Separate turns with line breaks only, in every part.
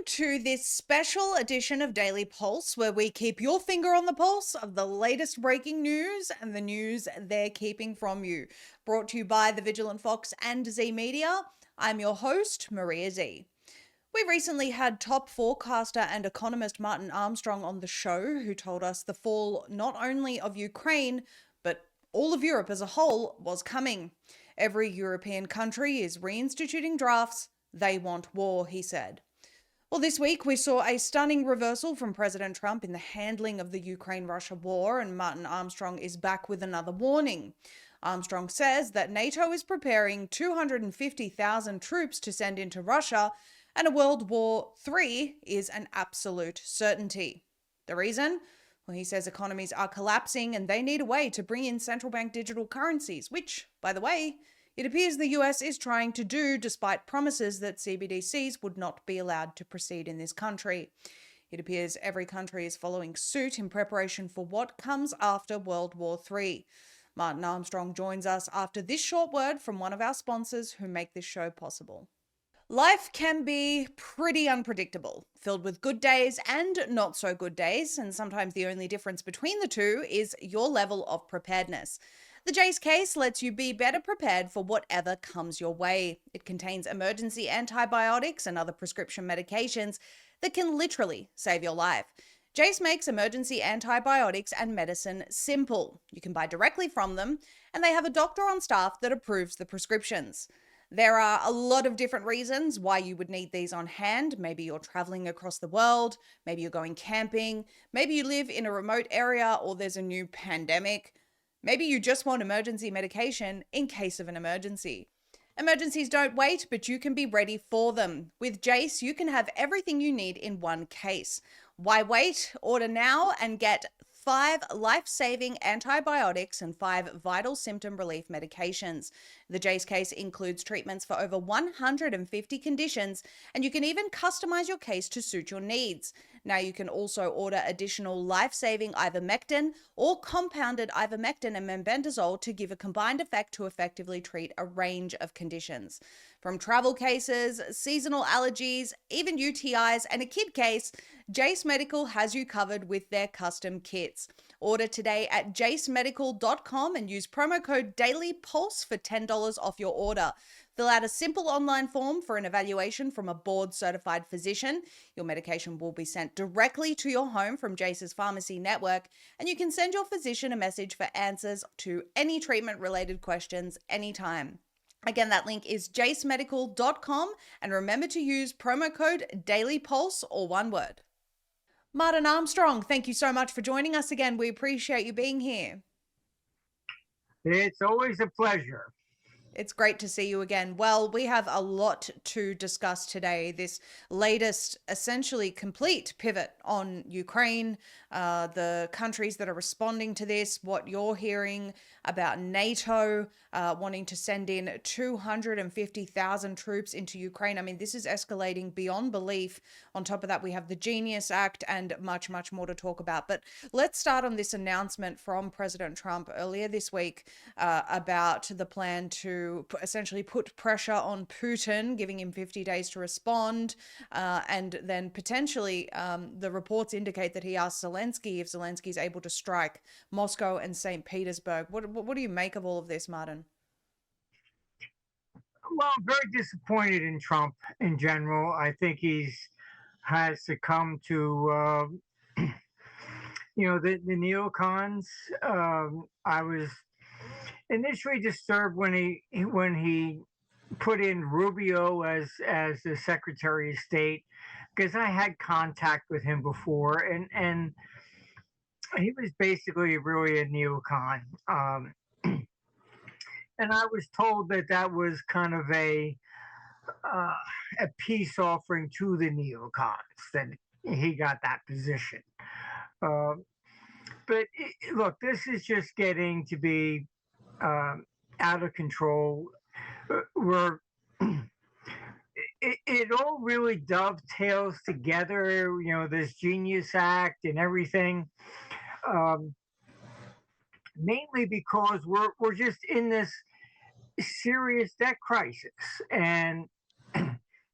to this special edition of Daily Pulse, where we keep your finger on the pulse of the latest breaking news and the news they're keeping from you. Brought to you by the Vigilant Fox and Zeee Media. I'm your host, Maria Zeee. We recently had top forecaster and economist Martin Armstrong on the show, who told us the fall not only of Ukraine, but all of Europe as a whole was coming. Every European country is reinstituting drafts. They want war, he said. Well, this week we saw a stunning reversal from President Trump in the handling of the Ukraine-Russia war, and Martin Armstrong is back with another warning. Armstrong says that NATO is preparing 250,000 troops to send into Russia, and a World War III is an absolute certainty. The reason? Well, he says economies are collapsing and they need a way to bring in central bank digital currencies, which, by the way, it appears the US is trying to do despite promises that CBDCs would not be allowed to proceed in this country. It appears every country is following suit in preparation for what comes after World War III. Martin Armstrong joins us after this short word from one of our sponsors who make this show possible. Life can be pretty unpredictable, filled with good days and not so good days, and sometimes the only difference between the two is your level of preparedness. The Jace case lets you be better prepared for whatever comes your way. It contains emergency antibiotics and other prescription medications that can literally save your life. Jace makes emergency antibiotics and medicine simple. You can buy directly from them, and they have a doctor on staff that approves the prescriptions. There are a lot of different reasons why you would need these on hand. Maybe you're traveling across the world, maybe you're going camping, maybe you live in a remote area or there's a new pandemic. Maybe you just want emergency medication in case of an emergency. Emergencies don't wait, but you can be ready for them. With Jace, you can have everything you need in one case. Why wait? Order now and get 5 life-saving antibiotics and 5 vital symptom relief medications. The Jace case includes treatments for over 150 conditions, and you can even customize your case to suit your needs. Now you can also order additional life-saving ivermectin or compounded ivermectin and mebendazole to give a combined effect to effectively treat a range of conditions. From travel cases, seasonal allergies, even UTIs, and a kid case, Jace Medical has you covered with their custom kits. Order today at jacemedical.com and use promo code DailyPulse for $10 off your order. Fill out a simple online form for an evaluation from a board-certified physician. Your medication will be sent directly to your home from Jace's pharmacy network, and you can send your physician a message for answers to any treatment-related questions anytime. Again, that link is jacemedical.com, and remember to use promo code DailyPulse, or one word. Martin Armstrong, thank you so much for joining us again. We appreciate you being here.
It's always a pleasure.
It's great to see you again. Well, we have a lot to discuss today. This latest, essentially complete pivot on Ukraine, the countries that are responding to this, what you're hearing about NATO wanting to send in 250,000 troops into Ukraine. I mean, this is escalating beyond belief. On top of that, we have the Genius Act and much, much more to talk about. But let's start on this announcement from President Trump earlier this week about the plan to essentially put pressure on Putin, giving him 50 days to respond. And then potentially the reports indicate that he asked Zelensky if Zelensky is able to strike Moscow and St. Petersburg. What do you make of all of this, Martin?
Well, I'm very disappointed in Trump in general. I think has succumbed to the neocons. I was initially disturbed when he put in Rubio as the Secretary of State, because I had contact with him before, and he was basically really a neocon. And I was told that was kind of a peace offering to the neocons that he got that position. But look, this is just getting to be out of control. We're it all really dovetails together, this Genius Act and everything. Mainly because we're just in this serious debt crisis, and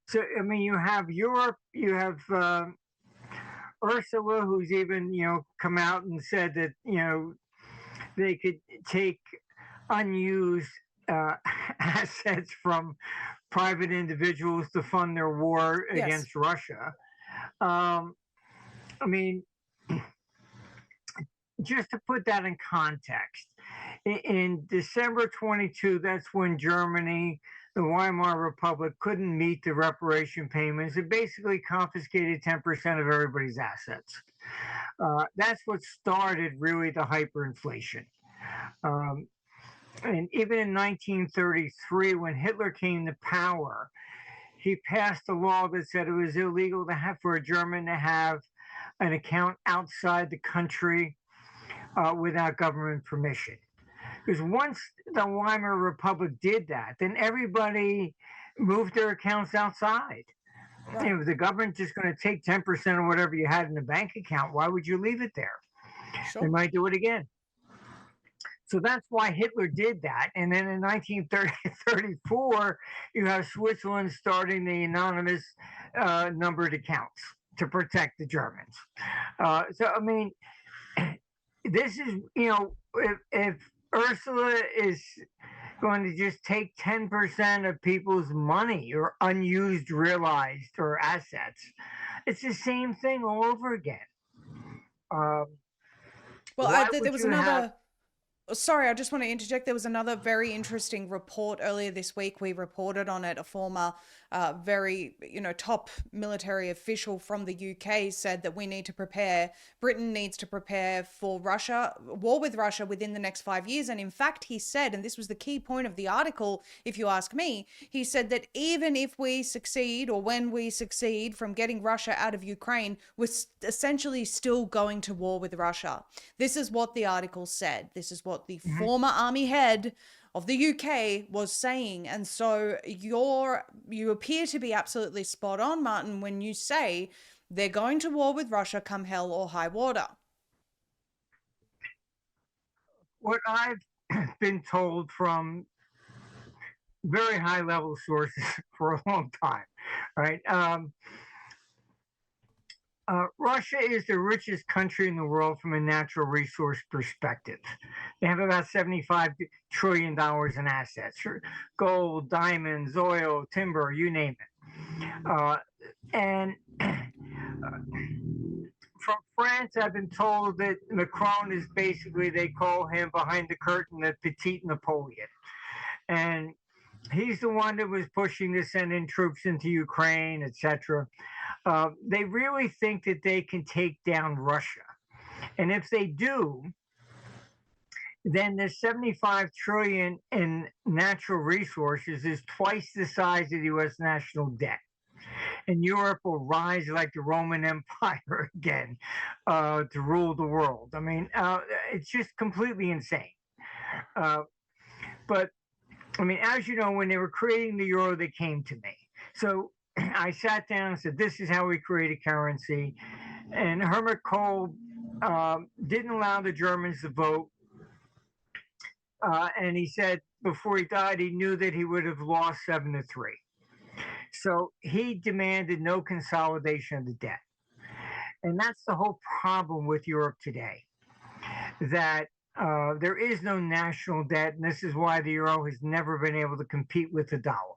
So I mean, you have Europe, you have Ursula, who's even come out and said that they could take unused assets from private individuals to fund their war
Yes.
against Russia. Um, I mean, just to put that in context, in December 22, that's when Germany, the Weimar Republic, couldn't meet the reparation payments. It basically confiscated 10% of everybody's assets. That's what started really the hyperinflation. Um, and even in 1933, when Hitler came to power, he passed a law that said it was illegal to have for a German to have an account outside the country without government permission. Because once the Weimar Republic did that, then everybody moved their accounts outside.
Right.
If the government's just going to take 10% of whatever you had in the bank account, why would you leave it there? They
Sure.
might do it again. So that's why Hitler did that. And then in 1934, you have Switzerland starting the anonymous numbered accounts to protect the Germans. So, I mean, this is, if Ursula is going to just take 10% of people's money or unused realized or assets, it's the same thing all over again. Um,
Well,
why
there
would
was
you have
another. Sorry, I just want to interject. There was another very interesting report earlier this week. We reported on it. A former, very top military official from the UK said that we need to prepare. Britain needs to prepare for war with Russia within the next 5 years. And in fact, he said, and this was the key point of the article, if you ask me, he said that even if we succeed, or when we succeed from getting Russia out of Ukraine, we're essentially still going to war with Russia. This is what the article said. This is what the
Mhm.
former army head of the UK was saying. And so you appear to be absolutely spot on, Martin, when you say they're going to war with Russia come hell or high water.
what I've been told from very high level sources for a long time, right? Russia is the richest country in the world from a natural resource perspective. They have about $75 trillion in assets: gold, diamonds, oil, timber, you name it. And from France, I've been told that Macron is basically, they call him behind the curtain, the petite Napoleon. And he's the one that was pushing to send in troops into Ukraine, etc. They really think that they can take down Russia. And if they do, then the 75 trillion in natural resources is twice the size of the US national debt. And Europe will rise like the Roman Empire again to rule the world. I mean, it's just completely insane. But I mean, as you know, when they were creating the euro, they came to me. So I sat down and said, "This is how we create a currency." And Helmut Kohl didn't allow the Germans to vote. And he said before he died, he knew that he would have lost 7-3. So he demanded no consolidation of the debt. And that's the whole problem with Europe today, that there is no national debt. And this is why the euro has never been able to compete with the dollar.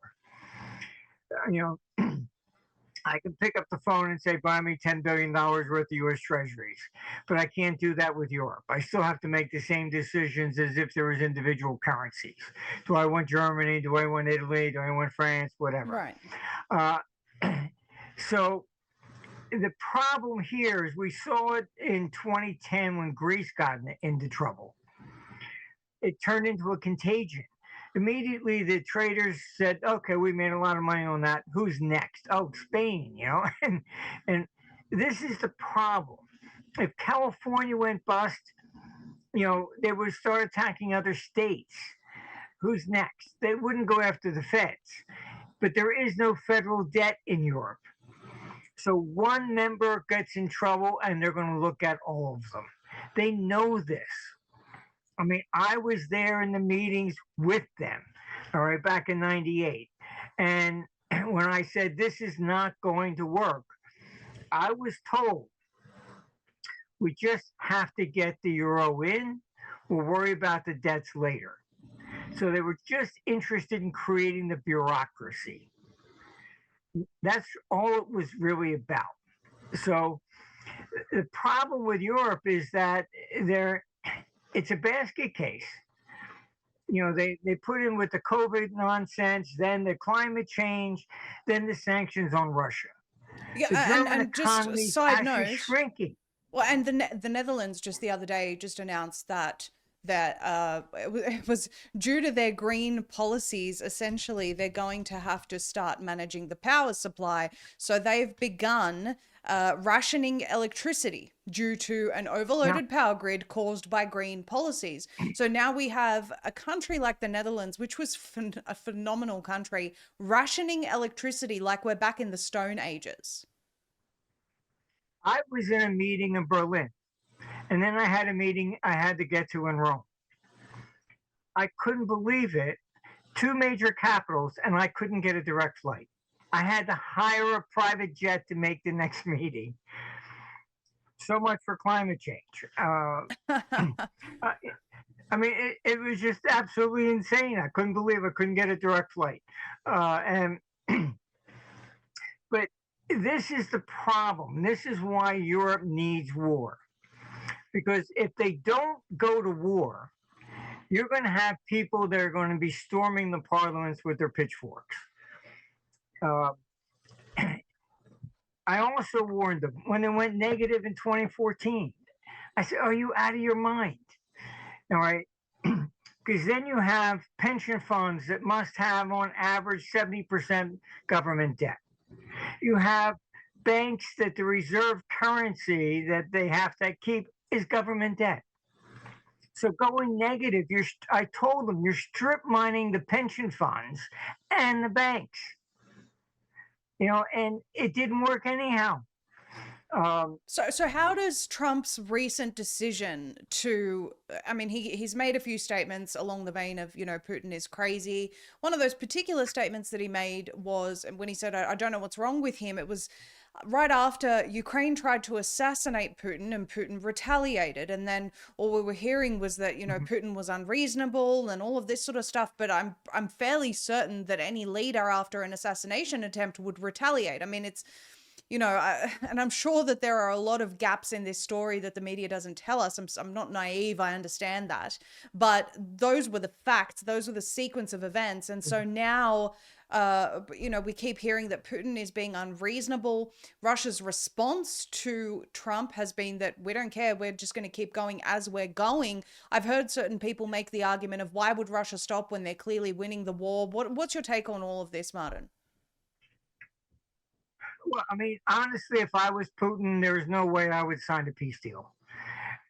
I can pick up the phone and say, buy me $10 billion worth of US treasuries, but I can't do that with Europe. I still have to make the same decisions as if there was individual currencies. Do I want Germany? Do I want Italy? Do I want France? Whatever.
Right.
Uh, so the problem here is we saw it in 2010 when Greece got into trouble. It turned into a contagion. Immediately, the traders said, "Okay, we made a lot of money on that. Who's next? Oh, Spain, and this is the problem. If California went bust, they would start attacking other states. Who's next? They wouldn't go after the feds, but there is no federal debt in Europe. So one member gets in trouble, and they're going to look at all of them. They know this. I mean, I was there in the meetings with them, all right, back in '98. And when I said this is not going to work, I was told we just have to get the euro in. We'll worry about the debts later. So they were just interested in creating the bureaucracy. That's all it was really about. So the problem with Europe is that it's a basket case. They put in with the COVID nonsense, then the climate change, then the sanctions on Russia.
Yeah,
The German
and just a
economy is
side
actually
note.
shrinking.
Well, and the Netherlands just the other day just announced that it was due to their green policies. Essentially, they're going to have to start managing the power supply. So they've begun rationing electricity due to an
Yeah,
overloaded power grid caused by green policies. So now we have a country like the Netherlands, which was a phenomenal country, rationing electricity like we're back in the Stone Ages.
I was in a meeting in Berlin, and then I had a meeting I had to get to in Rome. I couldn't believe it. Two major capitals, and I couldn't get a direct flight. I had to hire a private jet to make the next meeting. So much for climate change. Uh, I mean, it was just absolutely insane. I couldn't believe I couldn't get a direct flight. And but this is the problem. This is why Europe needs war. Because if they don't go to war, you're going to have people that are going to be storming the parliaments with their pitchforks. Uh, I also warned them when they went negative in 2014. I said, "Are you out of your mind?" All right. Because then you have pension funds that must have on average 70% government debt. You have banks that the reserve currency that they have to keep is government debt. So going negative, I told them you're strip mining the pension funds and the banks, and it didn't work anyhow.
So how does Trump's recent decision to, I mean, he's made a few statements along the vein of, Putin is crazy. One of those particular statements that he made was when he said, I don't know what's wrong with him. It was right after Ukraine tried to assassinate Putin and Putin retaliated. And then all we were hearing was that, Putin was unreasonable and all of this sort of stuff. But I'm fairly certain that any leader after an assassination attempt would retaliate. I mean, it's, and I'm sure that there are a lot of gaps in this story that the media doesn't tell us. I'm not naive. I understand that. But those were the facts. Those were the sequence of events. And so now, we keep hearing that Putin is being unreasonable. Russia's response to Trump has been that we don't care. We're just going to keep going as we're going. I've heard certain people make the argument of why would Russia stop when they're clearly winning the war? What's your take on all of this, Martin?
Well, I mean, honestly, if I was Putin, there's no way I would sign a peace deal.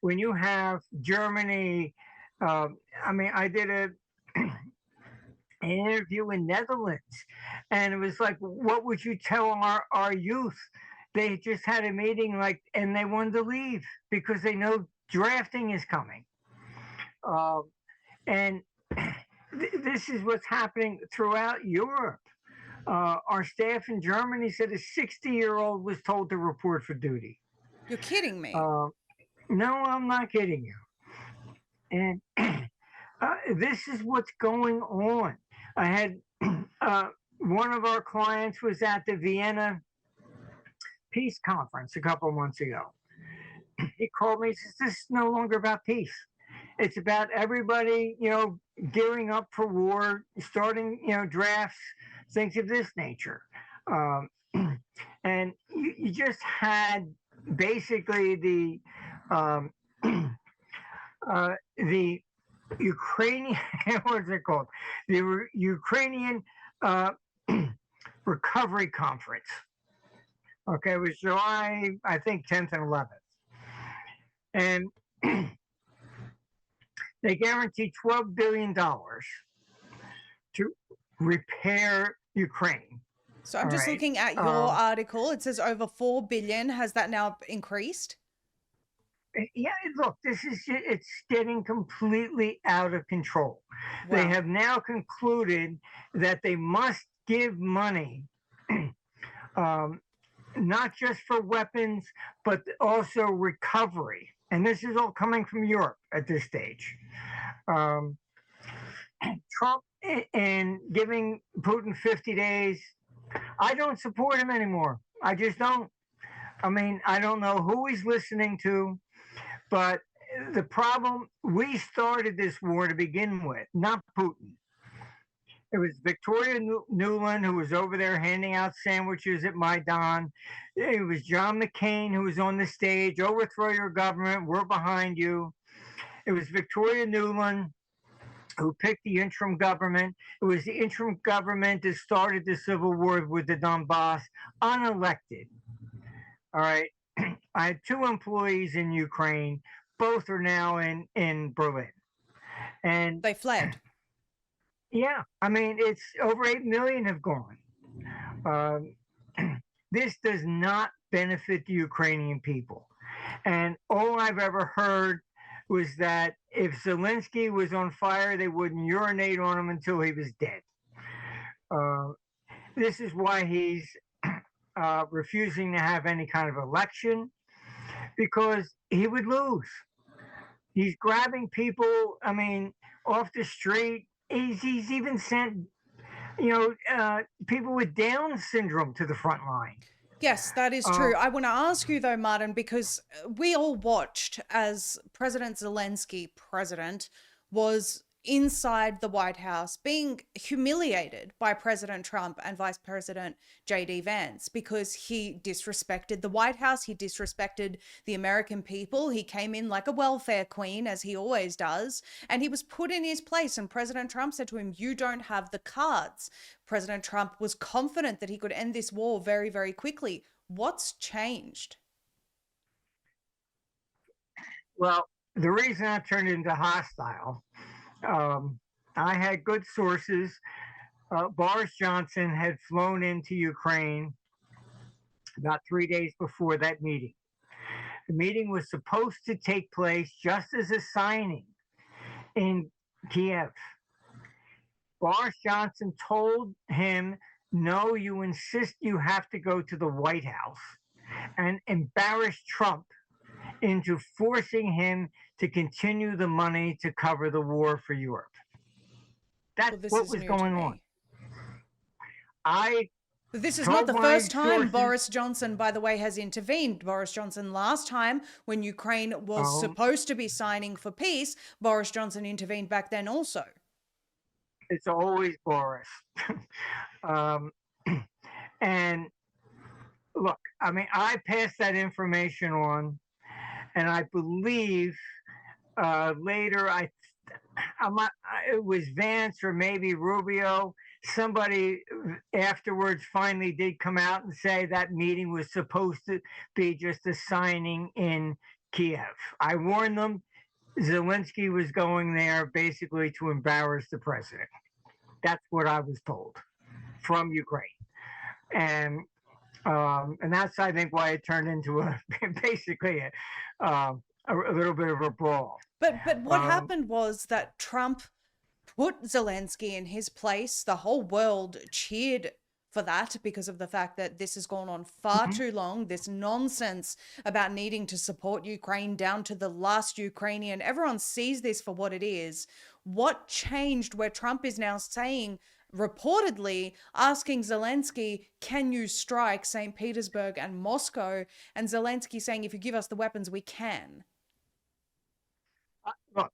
When you have Germany, I mean, I did an interview in Netherlands, and it was like, what would you tell our youth? They just had a meeting, and they wanted to leave because they know drafting is coming. And this is what's happening throughout Europe. Our staff in Germany said a 60-year-old was told to report for duty.
You're kidding me.
No, I'm not kidding you. And this is what's going on. I had one of our clients was at the Vienna Peace Conference a couple of months ago. He called me and says, "This is no longer about peace. It's about everybody, gearing up for war, starting, drafts, things of this nature." And you just had basically the Ukrainian, what's it called? The Ukrainian Recovery Conference. Okay, it was July, I think, 10th and 11th. And they guaranteed $12 billion to repair Ukraine.
So I'm just looking at your article. It says over 4 billion. Has that now increased?
Yeah, look, it's getting completely out of control.
Wow.
They have now concluded that they must give money um, not just for weapons, but also recovery. And this is all coming from Europe at this stage. Um, Trump and giving Putin 50 days, I don't support him anymore. I just don't. I mean, I don't know who he's listening to, but the problem, we started this war to begin with, not Putin. It was Victoria Nuland who was over there handing out sandwiches at Maidan. It was John McCain who was on the stage, overthrow your government, we're behind you. It was Victoria Nuland who picked the interim government. It was the interim government that started the civil war with the Donbass, unelected. All right. I had two employees in Ukraine. Both are now in Berlin. And
They fled.
yeah, I mean, it's over 8 million have gone. Um, this does not benefit the Ukrainian people. And all I've ever heard was that if Zelensky was on fire, they wouldn't urinate on him until he was dead. Uh, this is why he's refusing to have any kind of election, because he would lose. He's grabbing people, I mean, off the street. He's even sent, people with Down syndrome to the front line.
Yes, that is
Uh,
true. I want to ask you though, Martin, because we all watched as President Zelensky, was inside the White House being humiliated by President Trump and Vice President JD Vance because he disrespected the White House, he disrespected the American people. He came in like a welfare queen, as he always does, and he was put in his place. And President Trump said to him, "You don't have the cards." President Trump was confident that he could end this war very, very quickly. What's changed?
well, the reason I turned into hostile, um, I had good sources. Boris Johnson had flown into Ukraine about 3 days before that meeting. The meeting was supposed to take place just as a signing in Kiev. Boris Johnson told him, no, you insist you have to go to the White House, and embarrassed Trump into forcing him to continue the money to cover the war for Europe. That's
Well, this
what
is
was
new to
going on.
me.
I
This is not
told
the
my
first time
sources,
Boris Johnson, by the way, has intervened. Boris Johnson, last time when Ukraine was
um,
supposed to be signing for peace, Boris Johnson intervened back then also.
it's always Boris. um, and look, I mean, I passed that information on, and I believe later it was Vance or maybe Rubio. Somebody afterwards finally did come out and say that meeting was supposed to be just a signing in Kiev. I warned them Zelensky was going there basically to embarrass the president. That's what I was told from Ukraine. And that's, I think, why it turned into basically a little bit of a brawl.
But what
Um,
happened was that Trump put Zelensky in his place. The whole world cheered for that because of the fact that this has gone on far
mhm.
too long. This nonsense about needing to support Ukraine down to the last Ukrainian. Everyone sees this for what it is. What changed where Trump is now saying, reportedly asking Zelensky, can you strike St. Petersburg and Moscow? And Zelensky saying, if you give us the weapons, we can.
Look,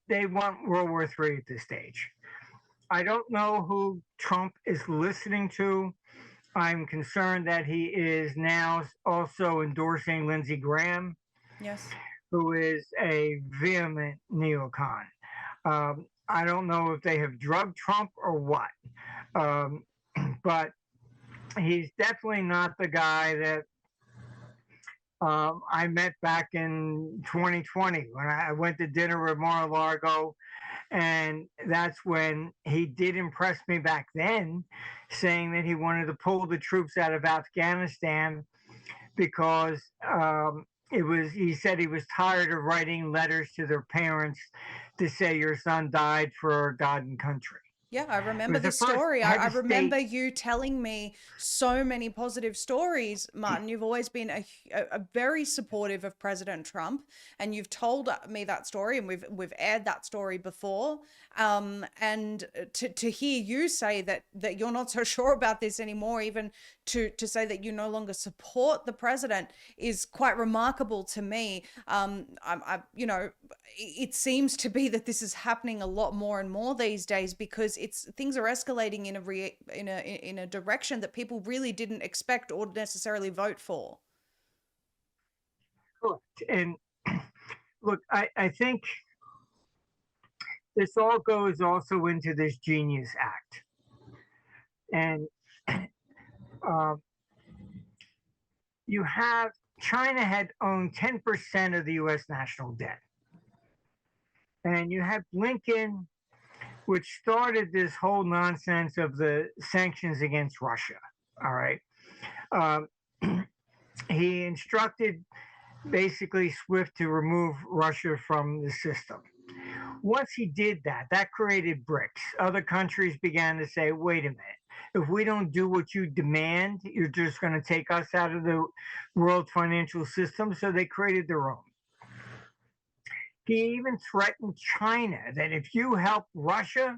they want World War III at this stage. I don't know who Trump is listening to. I'm concerned that he is now also endorsing Lindsey Graham,
Yes.
who is a vehement neocon. I don't know if they have drugged Trump or what, um, but he's definitely not the guy that I met back in 2020 when I went to dinner with Mar-a-Lago. And that's when he did impress me back then, saying that he wanted to pull the troops out of Afghanistan because he said he was tired of writing letters to their parents to say your son died for God and country.
Yeah, I
It
remember
was the
this
first
story. I
head of
remember
state.
you telling me so many positive stories, Martin. You've always been a very supportive of President Trump, and you've told me that story, and we've aired that story before. And to hear you say that you're not so sure about this anymore, even to say that you no longer support the president, is quite remarkable to me. You know, it seems to be that this is happening a lot more and more these days, because things are escalating in a direction that people really didn't expect or necessarily vote for.
Correct. And look, I think this all goes also into this Genius Act. And uh, you have China had owned 10% of the US national debt. And you have Blinken, which started this whole nonsense of the sanctions against Russia. All right. Um, he instructed basically SWIFT to remove Russia from the system. Once he did that, that created BRICS. Other countries began to say, wait a minute, if we don't do what you demand, you're just going to take us out of the world financial system. So they created their own. He even threatened China that if you help Russia,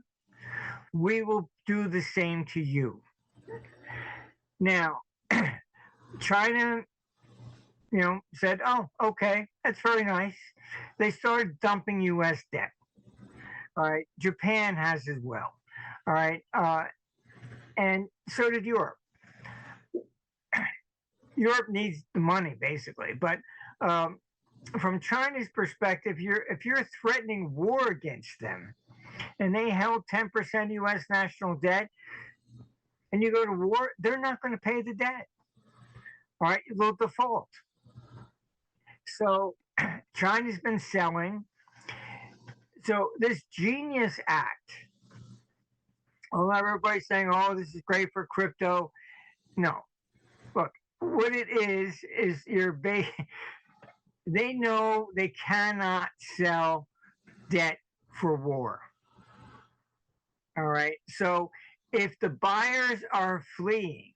we will do the same to you. Now, China, said, oh, okay, that's very nice. They started dumping US debt. All right. Japan has as well. All right. And so did Europe. Europe needs the money, basically. But from China's perspective, if you're threatening war against them, and they held 10% U.S. national debt, and you go to war, they're not going to pay the debt. All right, they'll default. So China's been selling. So this Genius Act, everybody's saying, oh, this is great for crypto. No. Look, what it is they know they cannot sell debt for war. All right. So if the buyers are fleeing,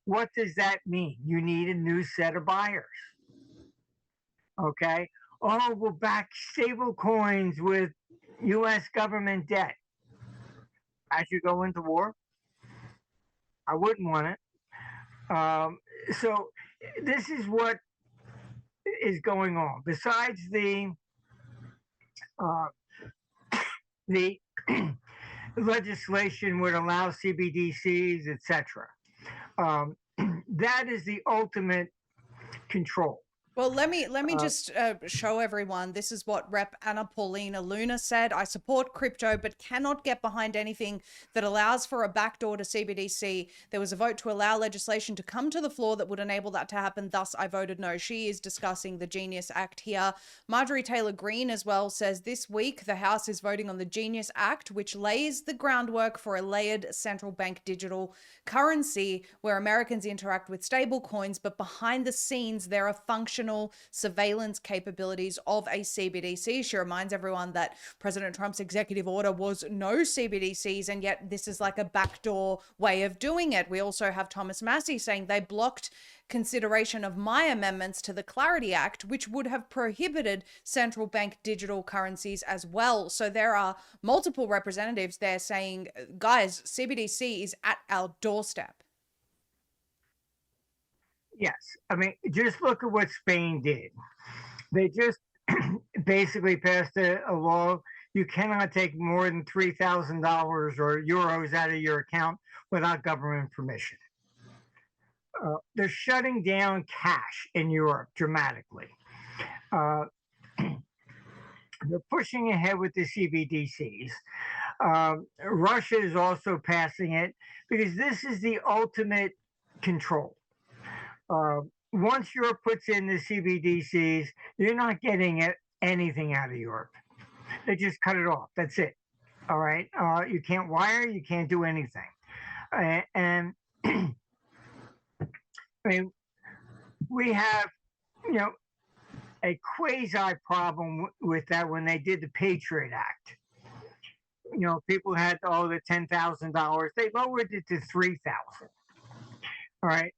what does that mean? You need a new set of buyers. Okay. Oh, we'll back stable coins with US government debt. As you go into war, I wouldn't want it. So this is what is going on. Besides the legislation would allow CBDCs, etc. That is the ultimate control.
Well, let me just show everyone. This is what Rep. Anna Paulina Luna said. I support crypto, but cannot get behind anything that allows for a backdoor to CBDC. There was a vote to allow legislation to come to the floor that would enable that to happen. Thus, I voted no. She is discussing the Genius Act here. Marjorie Taylor Greene as well says this week the House is voting on the Genius Act, which lays the groundwork for a layered central bank digital currency where Americans interact with stable coins, but behind the scenes there are functional surveillance capabilities of a CBDC. She reminds everyone that President Trump's executive order was no CBDCs, and yet this is like a backdoor way of doing it. We also have Thomas Massie saying they blocked consideration of my amendments to the Clarity Act, which would have prohibited central bank digital currencies as well. So there are multiple representatives there saying, guys, CBDC is at our doorstep.
Yes. I mean, just look at what Spain did. They just basically passed a law. You cannot take more than $3,000 or euros out of your account without government permission. They're shutting down cash in Europe dramatically. They're pushing ahead with the CBDCs. Russia is also passing it because this is the ultimate control. Once Europe puts in the CBDCs, you're not getting anything out of Europe. They just cut it off. That's it. All right. You can't wire. You can't do anything. And I mean, we have, a quasi problem with that when they did the Patriot Act. people had the $10,000. They lowered it to 3,000. All right.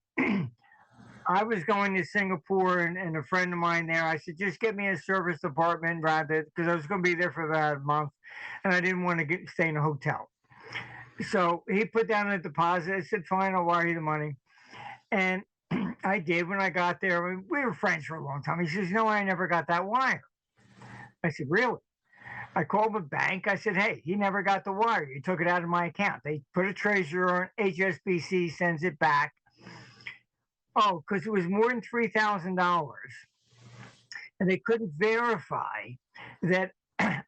I was going to Singapore, and a friend of mine there, I said, just get me a service apartment rather, because I was going to be there for about a month, and I didn't want to stay in a hotel. So he put down a deposit. I said, fine, I'll wire you the money. And I did. When I got there, we were friends for a long time. He says, no, I never got that wire. I said, really? I called the bank. I said, hey, he never got the wire. You took it out of my account. They put a tracer on, HSBC sends it back. Oh, because it was more than $3,000. And they couldn't verify that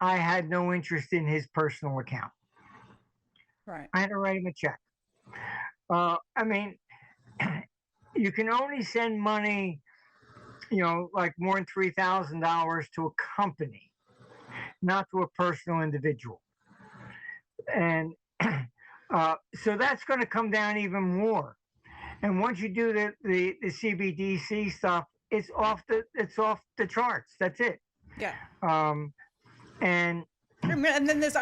I had no interest in his personal account.
Right.
I had to write him a check. I mean, you can only send money, like more than $3,000 to a company, not to a personal individual. And so that's going to come down even more. And once you do the CBDC stuff, it's off the charts. That's it.
Yeah.
And
then there's,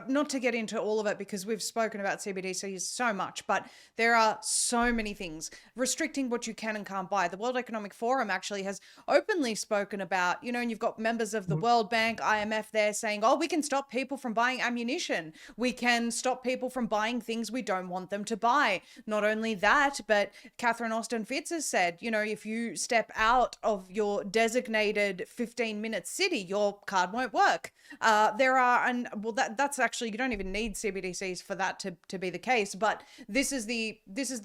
not to get into all of it because we've spoken about CBDCs so much, but there are so many things restricting what you can and can't buy. The World Economic Forum actually has openly spoken about, and you've got members of the World Bank, IMF there saying, oh, we can stop people from buying ammunition. We can stop people from buying things we don't want them to buy. Not only that, but Catherine Austin Fitz has said, if you step out of your designated 15-minute city, your card won't work. That's actually, you don't even need CBDCs for that to be the case, but this is the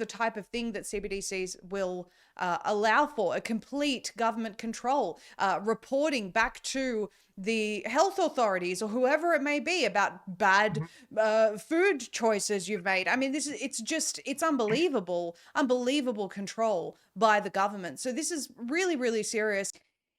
type of thing that CBDCs will allow for: a complete government control, reporting back to the health authorities or whoever it may be about bad food choices you've made. I mean, it's unbelievable control by the government. So this is really, really serious.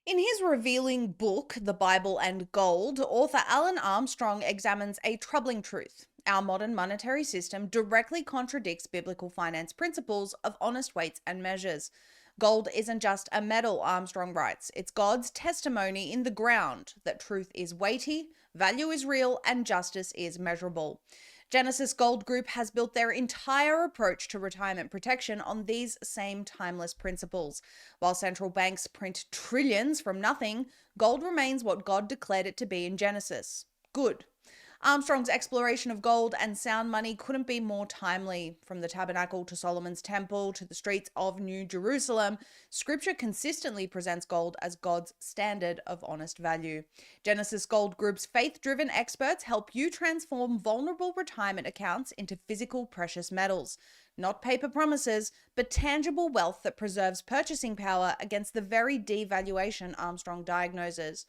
In his revealing book, The Bible and Gold, author Alan Armstrong examines a troubling truth. Our modern monetary system directly contradicts biblical finance principles of honest weights and measures. Gold isn't just a metal, Armstrong writes. It's God's testimony in the ground that truth is weighty, value is real, and justice is measurable. Genesis Gold Group has built their entire approach to retirement protection on these same timeless principles. While central banks print trillions from nothing, gold remains what God declared it to be in Genesis: good. Armstrong's exploration of gold and sound money couldn't be more timely. From the tabernacle to Solomon's temple to the streets of New Jerusalem, Scripture consistently presents gold as God's standard of honest value. Genesis Gold Group's faith-driven experts help you transform vulnerable retirement accounts into physical precious metals. Not paper promises, but tangible wealth that preserves purchasing power against the very devaluation Armstrong diagnoses.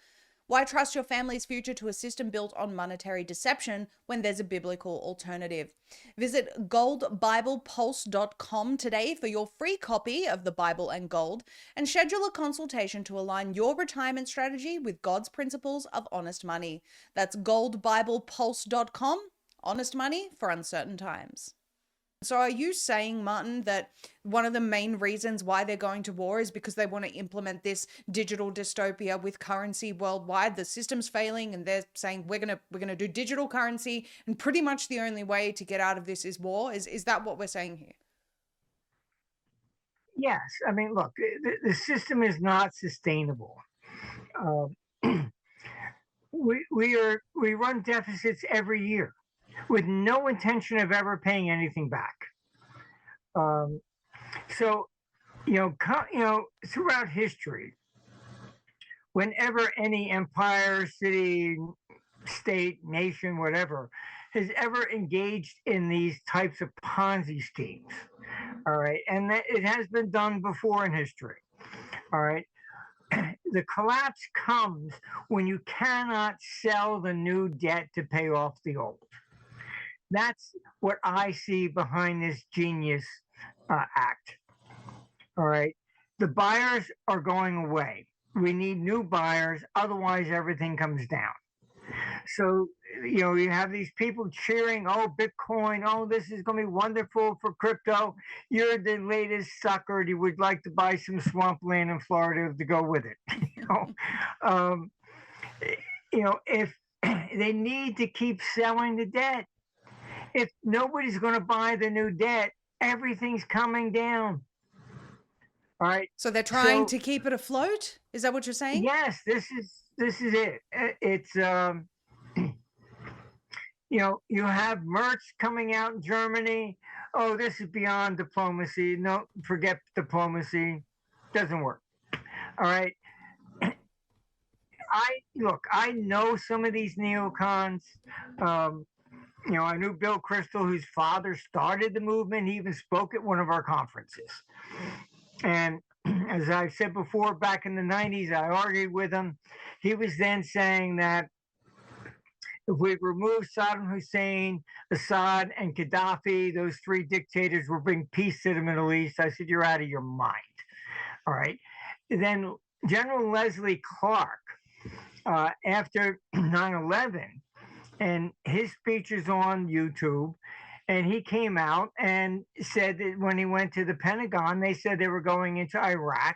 Why trust your family's future to a system built on monetary deception when there's a biblical alternative? Visit goldbiblepulse.com today for your free copy of The Bible and Gold and schedule a consultation to align your retirement strategy with God's principles of honest money. That's goldbiblepulse.com. Honest money for uncertain times. So are you saying, Martin, that one of the main reasons why they're going to war is because they want to implement this digital dystopia with currency worldwide? The system's failing and they're saying we're gonna do digital currency, and pretty much the only way to get out of this is war? Is that what we're saying here?
Yes. I mean, look, the system is not sustainable. We run deficits every year with no intention of ever paying anything back. So, throughout history, whenever any empire, city, state, nation, whatever, has ever engaged in these types of Ponzi schemes, all right, and that it has been done before in history, all right, the collapse comes when you cannot sell the new debt to pay off the old. That's what I see behind this genius act. All right. The buyers are going away. We need new buyers. Otherwise, everything comes down. So, you have these people cheering, oh, Bitcoin, oh, this is going to be wonderful for crypto. You're the latest sucker. You would like to buy some swampland in Florida to go with it. If they need to keep selling the debt. If nobody's going to buy the new debt, everything's coming down. All right.
So they're trying
So
to keep it afloat? Is that what you're saying?
yes, this is it. It's you have merch coming out in Germany. Oh, this is beyond diplomacy. No, forget diplomacy. Doesn't work. All right. I know some of these neocons. Um, I knew Bill Kristol, whose father started the movement. He even spoke at one of our conferences. And as I said before, back in the 90s, I argued with him. He was then saying that if we remove Saddam Hussein, Assad, and Gaddafi, those three dictators will bring peace to the Middle East. I said, you're out of your mind. All right. Then General Leslie Clark, after 9/11, and his speech is on YouTube, and he came out and said that when he went to the Pentagon, they said they were going into Iraq,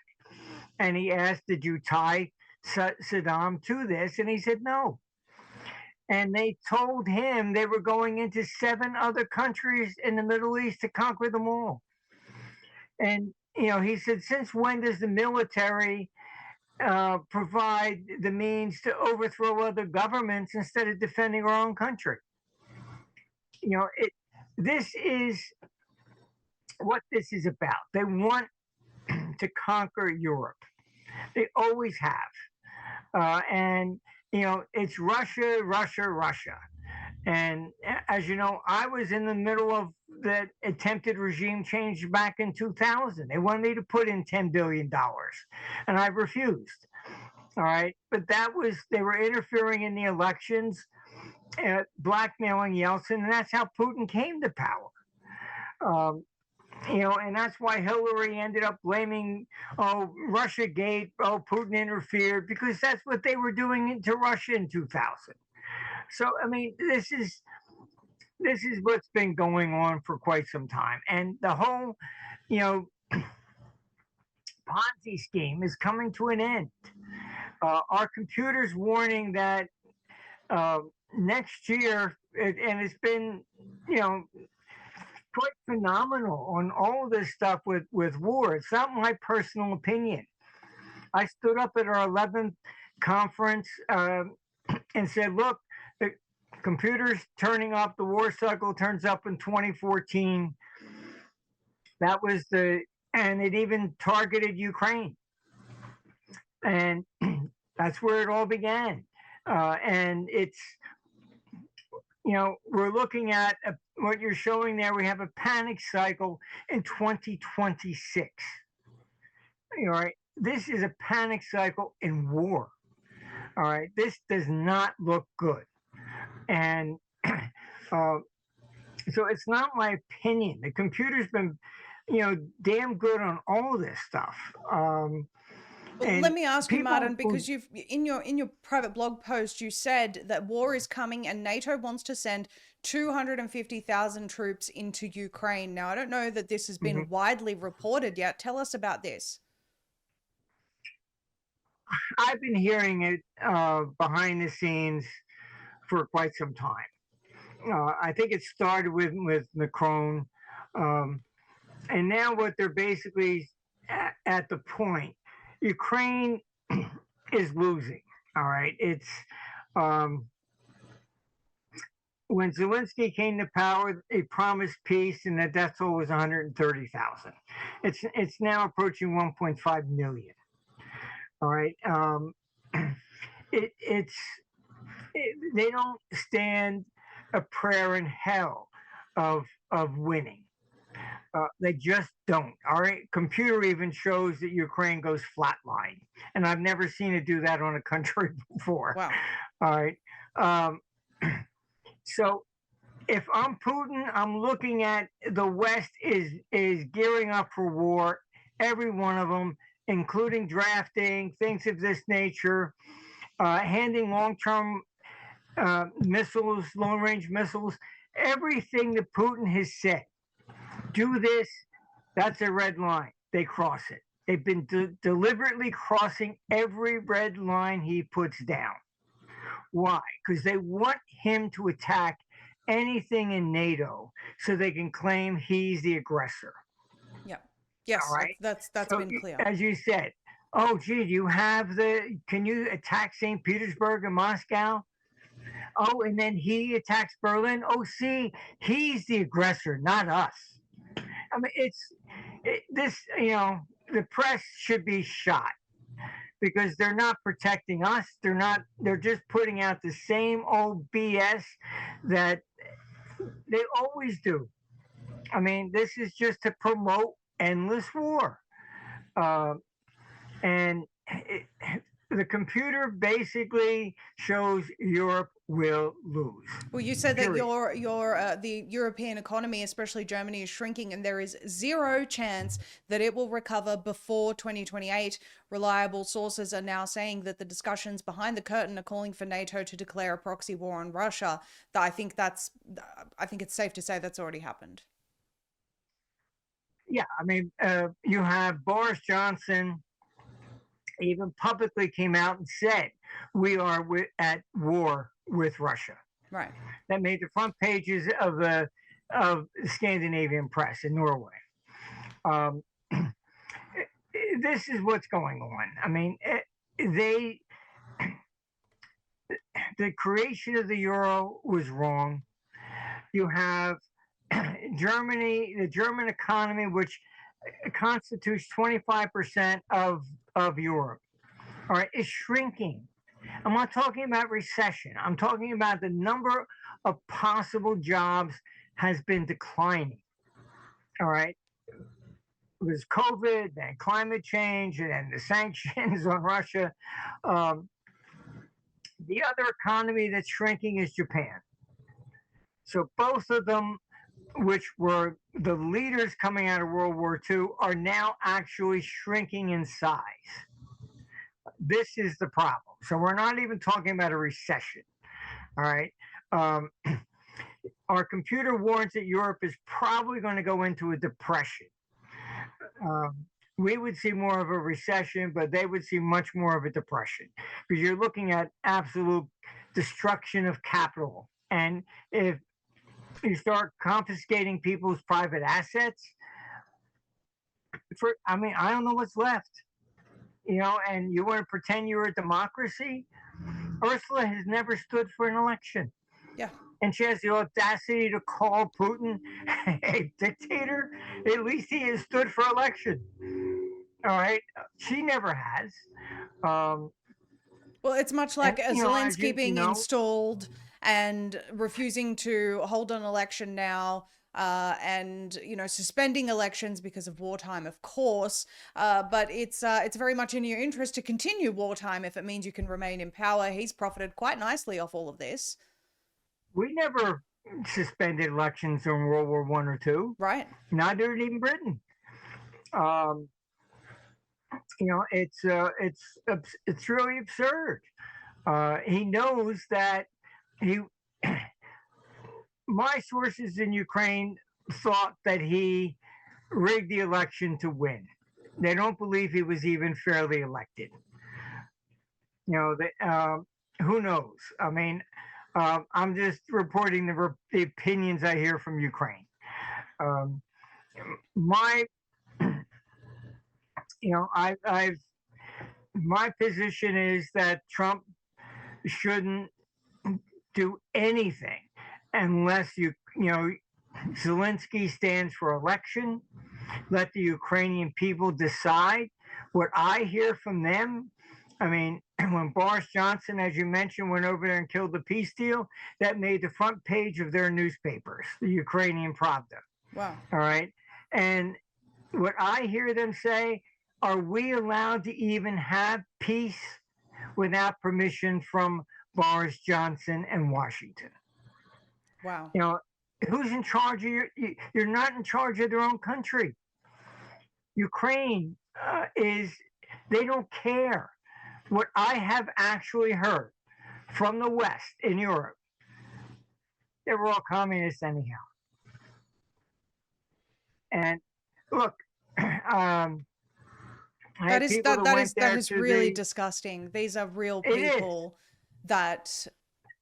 and he asked, did you tie Saddam to this? And he said no. And they told him they were going into 7 other countries in the Middle East to conquer them all. And he said, since when does the military provide the means to overthrow other governments instead of defending our own country? This is what this is about. They want to conquer Europe. They always have. And it's Russia, Russia, Russia. And as you know, I was in the middle of that attempted regime change back in 2000. They wanted me to put in $10 billion, and I refused. All right. But they were interfering in the elections, blackmailing Yeltsin, and that's how Putin came to power. And that's why Hillary ended up blaming, Russia Gate, Putin interfered, because that's what they were doing to Russia in 2000. So, I mean, this is what's been going on for quite some time. And the whole, Ponzi scheme is coming to an end. Our computer's warning that next year, and it's been, quite phenomenal on all of this stuff with war. It's not my personal opinion. I stood up at our 11th conference and said, look, the computer's turning off, the war cycle turns up in 2014. That was and it even targeted Ukraine. And that's where it all began. And it's, we're looking at what you're showing there. We have a panic cycle in 2026. All right. This is a panic cycle in war. All right. This does not look good. And so it's not my opinion. The computer's been, damn good on all this stuff.
Well, let me ask you, Martin, because you've in your private blog post, you said that war is coming and NATO wants to send 250,000 troops into Ukraine. Now, I don't know that this has been widely reported yet. Tell us about this.
I've been hearing it behind the scenes for quite some time. I think it started with Macron. And now what they're basically at the point, Ukraine is losing. All right. It's when Zelensky came to power, he promised peace, and the death toll was 130,000. It's now approaching 1.5 million. All right. They don't stand a prayer in hell of winning. They just don't. All right. Computer even shows that Ukraine goes flatline, and I've never seen it do that on a country before.
Wow.
All right. So if I'm Putin, I'm looking at the West is gearing up for war. Every one of them, including drafting things of this nature, handing long-term missiles, long-range missiles, everything that Putin has said. Do this, that's a red line. They cross it. They've been deliberately crossing every red line he puts down. Why? Because they want him to attack anything in NATO so they can claim he's the aggressor.
Yeah.
All
Yes,
right.
that's
So,
been clear.
as you said, oh, gee, can you attack St. Petersburg and Moscow? Oh, and then he attacks Berlin. Oh, see, he's the aggressor, not us. I mean, this, the press should be shot because they're not protecting us. They're just putting out the same old BS that they always do. I mean, this is just to promote endless war. Uh, and the computer basically shows Europe will lose.
Well, you said that
Period.
the European economy, especially Germany, is shrinking, and there is zero chance that it will recover before 2028. Reliable sources are now saying that the discussions behind the curtain are calling for NATO to declare a proxy war on Russia. I think it's safe to say that's already happened.
Yeah, I mean, you have Boris Johnson even publicly came out and said we are at war with Russia.
Right.
That made the front pages of the Scandinavian press in Norway. This is what's going on. I mean, the creation of the euro was wrong. You have Germany, the German economy, which constitutes 25% of Europe, all right, is shrinking. I'm not talking about recession. I'm talking about the number of possible jobs has been declining. All right. It was COVID, then climate change, and then the sanctions on Russia. The other economy that's shrinking is Japan. So both of them, which were the leaders coming out of World War II, are now actually shrinking in size. This is the problem. So we're not even talking about a recession. All right. Our computer warns that Europe is probably going to go into a depression. We would see more of a recession, but they would see much more of a depression because you're looking at absolute destruction of capital. And if you start confiscating people's private assets, I don't know what's left. And you want to pretend you're a democracy? Ursula has never stood for an election.
Yeah.
And she has the audacity to call Putin a dictator. At least he has stood for election. All right. She never has.
Well, it's much like Zelensky being installed and refusing to hold an election now. And suspending elections because of wartime, of course, but it's very much in your interest to continue wartime if it means you can remain in power. He's profited quite nicely off all of this. We
never suspended elections in World War I or II,
right?
Neither did even Britain. It's really absurd. He knows that my sources in Ukraine thought that he rigged the election to win. They don't believe he was even fairly elected. Who knows? I mean, I'm just reporting the opinions I hear from Ukraine. My position is that Trump shouldn't do anything unless Zelensky stands for election. Let the Ukrainian people decide. What I hear from them, I mean, when Boris Johnson, as you mentioned, went over there and killed the peace deal, that made the front page of their newspapers, the Ukrainian Pravda.
Wow.
All right. And what I hear them say, are we allowed to even have peace without permission from Boris Johnson and Washington?
Wow.
Who's in charge of you're not in charge of their own country. Ukraine they don't care. What I have actually heard from the West in Europe, they were all communists anyhow. And look, that
is really disgusting. These are real people that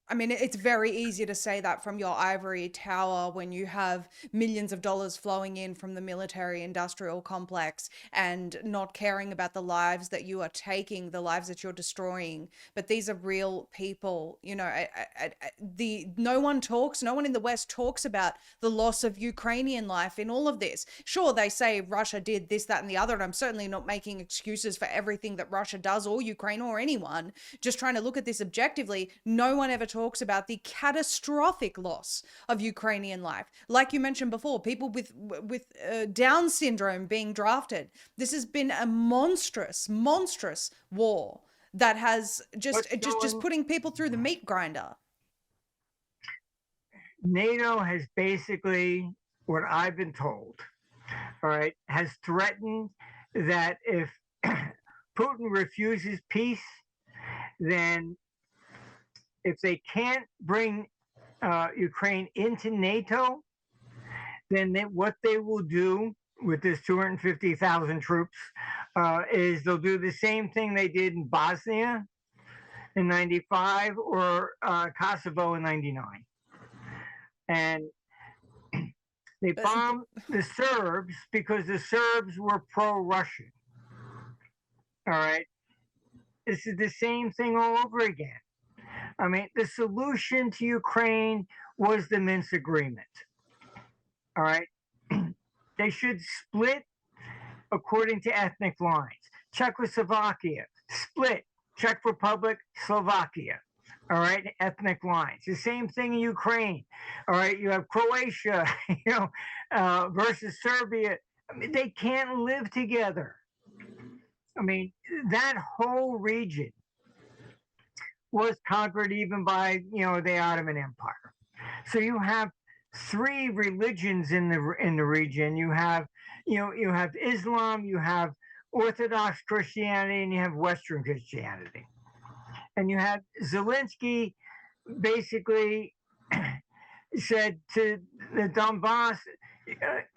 I mean, it's very easy to say that from your ivory tower when you have millions of dollars flowing in from the military industrial complex and not caring about the lives that you are taking, the lives that you're destroying. But these are real people. No one talks, no one in the West talks about the loss of Ukrainian life in all of this. Sure, they say Russia did this, that, and the other, and I'm certainly not making excuses for everything that Russia does or Ukraine or anyone, just trying to look at this objectively. No one ever talks about the catastrophic loss of Ukrainian life. Like you mentioned before, people with Down syndrome being drafted. This has been a monstrous, monstrous war that has just putting people through the meat grinder.
NATO has basically, what I've been told, all right, has threatened that if Putin refuses peace, then if they can't bring Ukraine into NATO, then what they will do with this 250,000 troops is they'll do the same thing they did in Bosnia in 95 or Kosovo in 99. And they bombed the Serbs because the Serbs were pro-Russian. All right. This is the same thing all over again. I mean, the solution to Ukraine was the Minsk agreement. All right. They should split according to ethnic lines. Czechoslovakia, split. Czech Republic, Slovakia. All right, ethnic lines. The same thing in Ukraine. All right, you have Croatia, versus Serbia. I mean, they can't live together. I mean, that whole region was conquered even by the Ottoman Empire. So you have three religions in the region. You have Islam, you have Orthodox Christianity, and you have Western Christianity. And you have Zelensky basically said to the Donbass,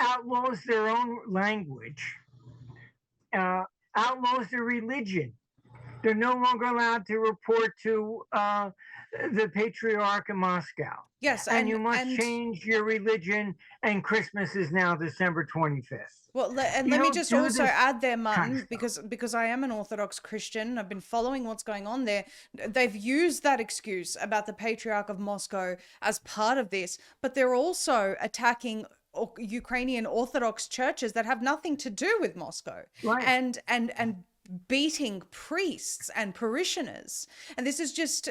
outlaws their own language, outlaws their religion. They're no longer allowed to report to the patriarch in Moscow.
Yes,
and you must change your religion, and Christmas is now December 25th.
Well, and let me just also add there, Martin, because I am an Orthodox Christian. I've been following what's going on there. They've used that excuse about the Patriarch of Moscow as part of this, but they're also attacking Ukrainian Orthodox churches that have nothing to do with Moscow.
Right.
And beating priests and parishioners. And this is just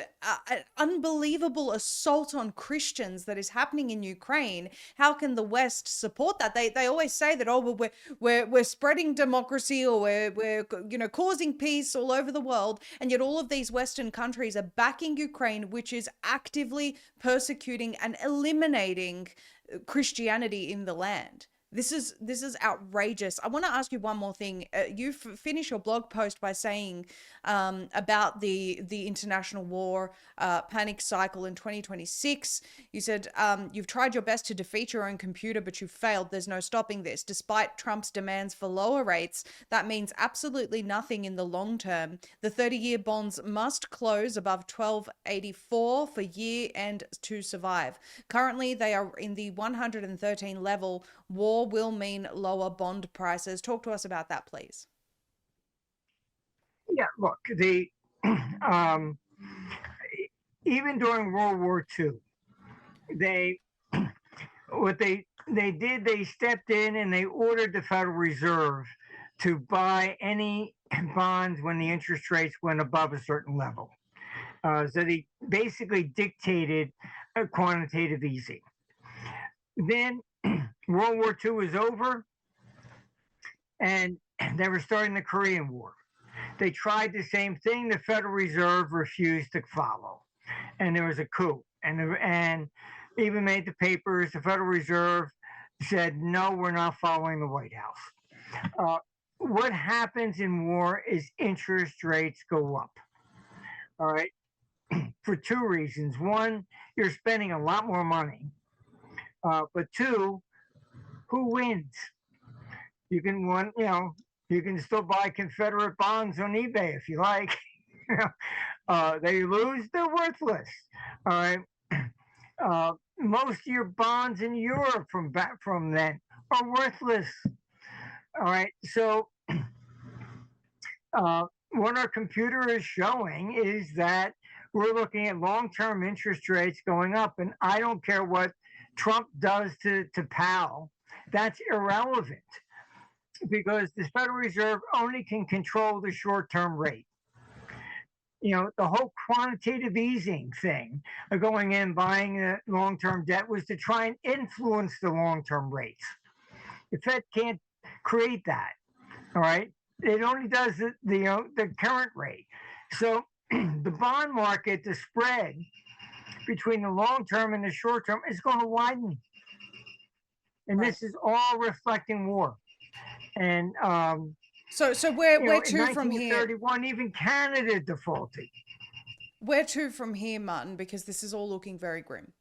an unbelievable assault on Christians that is happening in Ukraine. How can the West support that? They always say that, oh, well, we're spreading democracy, or we're causing peace all over the world, and yet all of these Western countries are backing Ukraine, which is actively persecuting and eliminating Christianity in the land. This is outrageous. I want to ask you one more thing. You finish your blog post by saying about the international war panic cycle in 2026. You said you've tried your best to defeat your own computer, but you've failed. There's no stopping this. Despite Trump's demands for lower rates, that means absolutely nothing in the long term. The 30-year bonds must close above 1284 for year end to survive. Currently, they are in the 113 level. War will mean lower bond prices. Talk to us about that, please.
Yeah, look, even during World War II, they stepped in and they ordered the Federal Reserve to buy any bonds when the interest rates went above a certain level. So they basically dictated a quantitative easing. Then World War II was over, and they were starting the Korean War. They tried the same thing. The Federal Reserve refused to follow, and there was a coup. And even made the papers. The Federal Reserve said, "No, we're not following the White House." What happens in war is interest rates go up. All right, for two reasons. One, you're spending a lot more money. But two, who wins? You can still buy Confederate bonds on eBay if you like. They lose, they're worthless. All right. Most of your bonds in Europe from then are worthless. All right. So what our computer is showing is that we're looking at long-term interest rates going up, and I don't care what Trump does to Powell. That's irrelevant because the Federal Reserve only can control the short-term rate. The whole quantitative easing thing, going in buying long-term debt, was to try and influence the long-term rates. The Fed can't create that. All right, it only does the current rate. So the bond market, the spread between the long term and the short term, is going to widen, and
Right.
this is all reflecting war. And
So where
in
to from here?
1931, even Canada defaulted.
Where to from here, Martin? Because this is all looking very grim.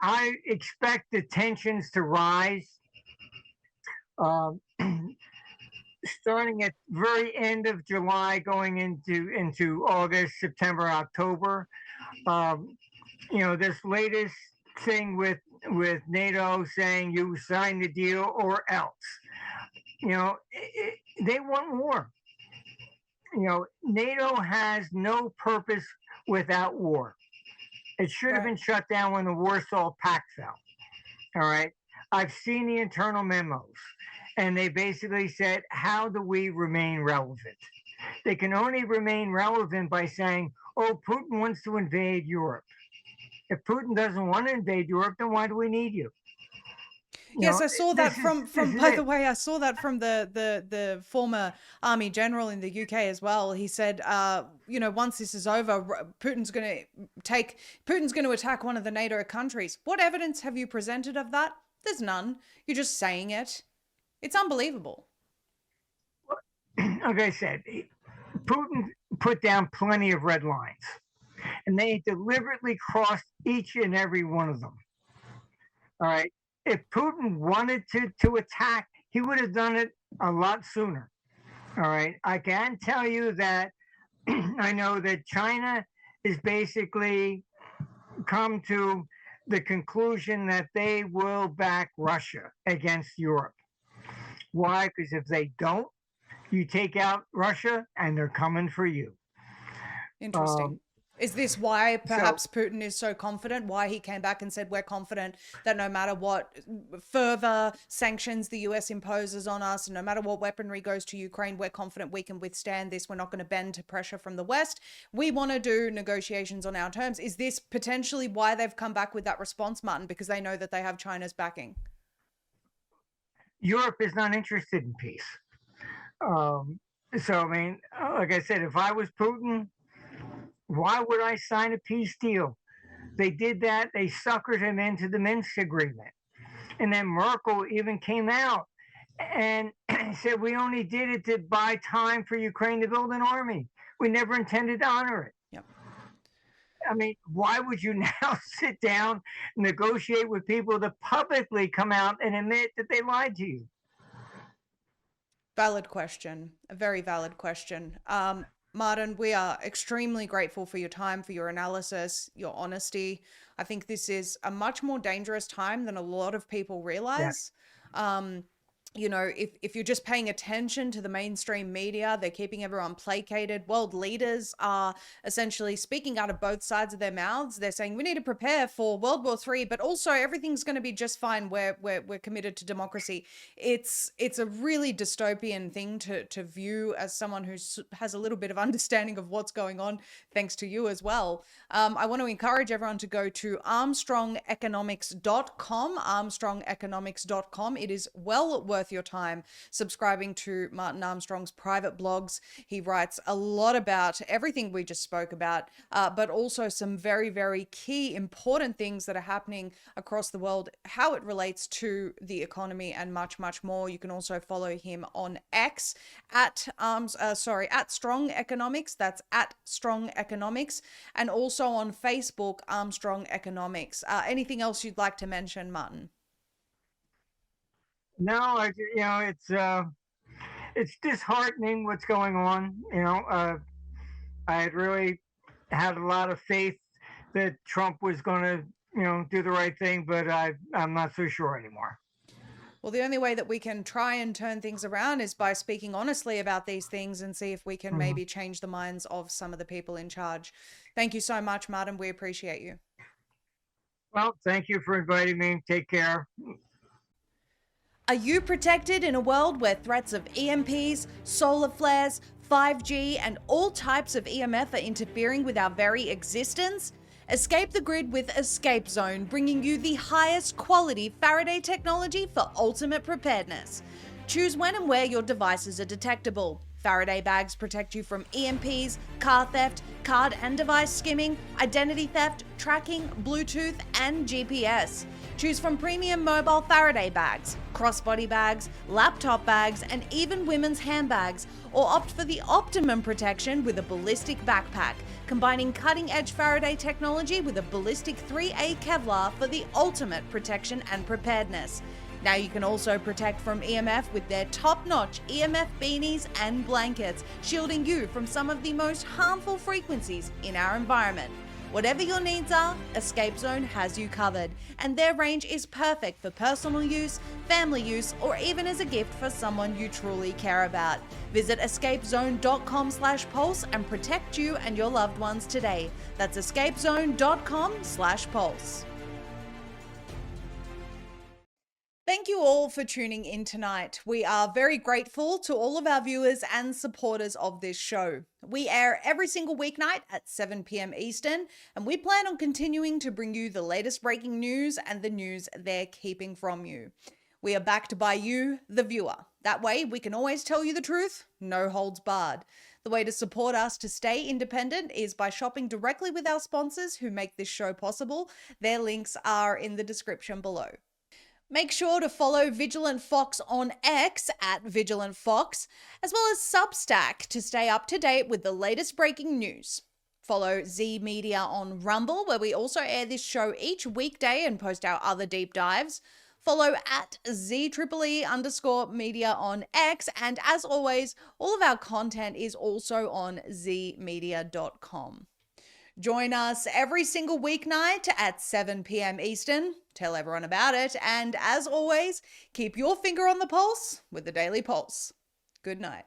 I expect the tensions to rise. Um, starting at very end of July, going into August, September, October. This latest thing with NATO saying you sign the deal or else. They want war. NATO has no purpose without war. It should have been shut down when the Warsaw Pact fell. All right. I've seen the internal memos, and they basically said, how do we remain relevant? They can only remain relevant by saying, oh, Putin wants to invade Europe. If Putin doesn't want to invade Europe, then why do we need you?
Yes, I saw that from by the way, I saw that from the former army general in the UK as well. He said, once this is over, Putin's going to attack one of the NATO countries. What evidence have you presented of that? There's none. You're just saying it. It's unbelievable.
Like I said, Putin put down plenty of red lines, and they deliberately crossed each and every one of them. All right. If Putin wanted to attack, he would have done it a lot sooner. All right. I can tell you that I know that China is basically come to the conclusion that they will back Russia against Europe. Why? Because if they don't, you take out Russia and they're coming for you.
Interesting. Is this why perhaps Putin is so confident? Why he came back and said, we're confident that no matter what further sanctions the US imposes on us, and no matter what weaponry goes to Ukraine, we're confident we can withstand this. We're not going to bend to pressure from the West. We want to do negotiations on our terms. Is this potentially why they've come back with that response, Martin? Because they know that they have China's backing?
Europe is not interested in peace. Like I said, if I was Putin, why would I sign a peace deal? They did that. They suckered him into the Minsk agreement. And then Merkel even came out and said, we only did it to buy time for Ukraine to build an army. We never intended to honor it.
Yep.
I mean, why would you now sit down, negotiate with people that publicly come out and admit that they lied to you?
Valid question. A very valid question. Martin, we are extremely grateful for your time, for your analysis, your honesty. I think this is a much more dangerous time than a lot of people realize. Yeah. If you're just paying attention to the mainstream media, they're keeping everyone placated. World leaders are essentially speaking out of both sides of their mouths. They're saying we need to prepare for World War III, but also everything's going to be just fine. We're committed to democracy. It's a really dystopian thing to view as someone who has a little bit of understanding of what's going on, thanks to you as well. I want to encourage everyone to go to armstrongeconomics.com, armstrongeconomics.com. It is well worth your time subscribing to Martin Armstrong's private blogs. He writes a lot about everything we just spoke about, but also some very, very key important things that are happening across the world, how it relates to the economy, and much, much more. You can also follow him on X at Strong Economics. That's at Strong Economics, and also on Facebook, Armstrong Economics. Anything else you'd like to mention, Martin?
No, it's it's disheartening what's going on. I had really had a lot of faith that Trump was going to, do the right thing, but I'm not so sure anymore.
Well, the only way that we can try and turn things around is by speaking honestly about these things and see if we can
Mhm.
maybe change the minds of some of the people in charge. Thank you so much, Martin. We appreciate you.
Well, thank you for inviting me. Take care.
Are you protected in a world where threats of EMPs, solar flares, 5G, and all types of EMF are interfering with our very existence? Escape the grid with Escape Zone, bringing you the highest quality Faraday technology for ultimate preparedness. Choose when and where your devices are detectable. Faraday bags protect you from EMPs, car theft, card and device skimming, identity theft, tracking, Bluetooth, and GPS. Choose from premium mobile Faraday bags, crossbody bags, laptop bags, and even women's handbags, or opt for the optimum protection with a ballistic backpack, combining cutting-edge Faraday technology with a ballistic 3A Kevlar for the ultimate protection and preparedness. Now you can also protect from EMF with their top-notch EMF beanies and blankets, shielding you from some of the most harmful frequencies in our environment. Whatever your needs are, Escape Zone has you covered, and their range is perfect for personal use, family use, or even as a gift for someone you truly care about. Visit escapezone.com/pulse and protect you and your loved ones today. That's escapezone.com/pulse. Thank you all for tuning in tonight. We are very grateful to all of our viewers and supporters of this show. We air every single weeknight at 7 p.m. Eastern, and we plan on continuing to bring you the latest breaking news and the news they're keeping from you. We are backed by you, the viewer. That way, we can always tell you the truth, no holds barred. The way to support us to stay independent is by shopping directly with our sponsors who make this show possible. Their links are in the description below. Make sure to follow Vigilant Fox on X at Vigilant Fox, as well as Substack to stay up to date with the latest breaking news. Follow Zeee Media on Rumble, where we also air this show each weekday and post our other deep dives. Follow at ZEE_media on X, and as always, all of our content is also on zeemedia.com. Join us every single weeknight at 7 p.m. Eastern. Tell everyone about it. And as always, keep your finger on the pulse with the Daily Pulse. Good night.